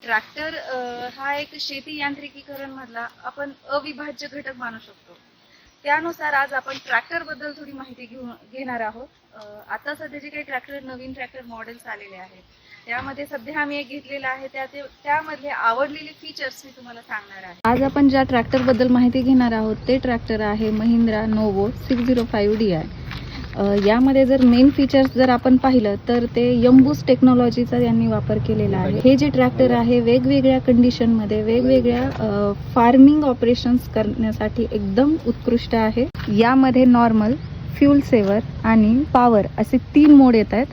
Tractor हा एक शेती यांत्रिकीकरण मधला आपण अविभाज्य घटक मानू शकतो. त्यानुसार आज आपण ट्रॅक्टर बद्दल थोडी माहिती घेणार आहोत. आता सध्या जे काही नवीन ट्रॅक्टर मॉडेल्स आलेले आहेत त्यामध्ये सध्या आम्ही एक घेतलेला आहे त्यामधले आवडलेले फीचर्स मी तुम्हाला सांगणार आहे. आज आपण ज्या ट्रॅक्टर बद्दल माहिती घेणार आहोत ते ट्रॅक्टर आहे महिंद्रा नोव्हो 605DI. यामध्ये जर मेन फीचर्स जर आपण पाहिलं तर ते यंबूस टेक्नॉलॉजीचा यांनी वापर केलेला आहे. हे जे ट्रॅक्टर आहे वेगवेगळ्या कंडिशनमध्ये वेगवेगळ्या फार्मिंग ऑपरेशन्स करण्यासाठी एकदम उत्कृष्ट आहे. यामध्ये नॉर्मल, फ्यूल सेवर आणि पॉवर असे 3 मोड येत आहेत.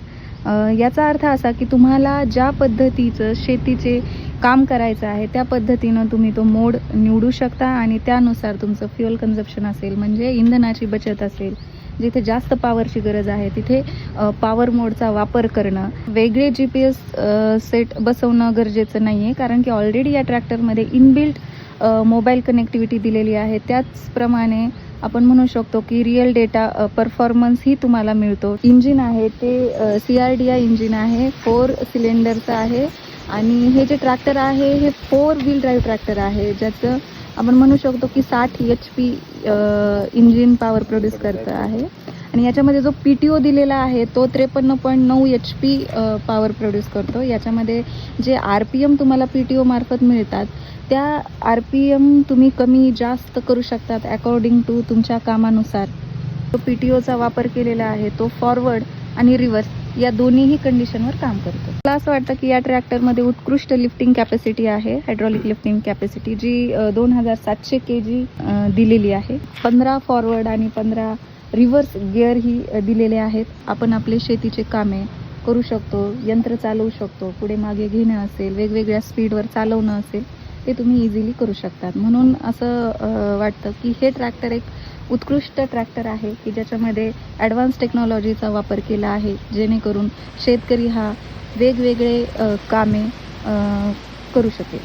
याचा अर्थ असा की तुम्हाला ज्या पद्धतीचं शेतीचे काम करायचं आहे त्या पद्धतीनं तुम्ही तो मोड निवडू शकता आणि त्यानुसार तुमचं फ्युअल कन्झप्शन असेल म्हणजे इंधनाची बचत असेल, जिथे जास्त पॉवरची गरज आहे तिथे पॉवर मोडचा वापर करणं. वेगळे GPS सेट बसवणं गरजेचं नाही आहे, कारण की ऑलरेडी या ट्रॅक्टरमध्ये इनबिल्ट मोबाईल कनेक्टिव्हिटी दिलेली आहे. त्याचप्रमाणे आपण म्हणू शकतो की रिअल डेटा परफॉर्मन्सही तुम्हाला मिळतो. इंजिन आहे ते CRDI इंजिन आहे, 4 सिलेंडरचं आहे आणि हे जे ट्रॅक्टर आहे हे 4 व्हील ड्राईव्ह ट्रॅक्टर आहे, ज्याचं आपण म्हणू शकतो की 60 HP इंजिन पॉवर प्रोड्यूस करतं आहे. आणि याच्यामध्ये जो PTO दिलेला आहे तो 53.9 HP पॉवर प्रोड्यूस करतो. याच्यामध्ये जे RPM तुम्हाला PTO मार्फत मिळतात त्या RPM तुम्ही कमी जास्त करू शकतात अकॉर्डिंग टू तुमच्या कामानुसार. तो PTOचा वापर केलेला आहे तो फॉरवर्ड आणि रिव्हर्स या दोन्हीही कंडिशनवर काम करतो. मला असं वाटतं की या ट्रॅक्टरमध्ये उत्कृष्ट लिफ्टिंग कॅपॅसिटी आहे, हायड्रॉलिक लिफ्टिंग कॅपॅसिटी, जी 2700 kg दिलेली आहे. 15 फॉरवर्ड आणि 15 रिव्हर्स गिअर ही दिलेले आहेत. आपण आपले शेतीचे कामे करू शकतो, यंत्र चालवू शकतो, पुढे मागे घेणं असेल, वेगवेगळ्या स्पीडवर चालवणं असेल ते तुम्ही इझिली करू शकतात. म्हणून असं वाटतं की हे ट्रॅक्टर एक उत्कृष्ट ट्रॅक्टर आहे की ज्याच्यामध्ये ॲडव्हान्स टेक्नॉलॉजीचा वापर केला आहे, जेणेकरून शेतकरी हा वेगवेगळे कामे करू शकेल.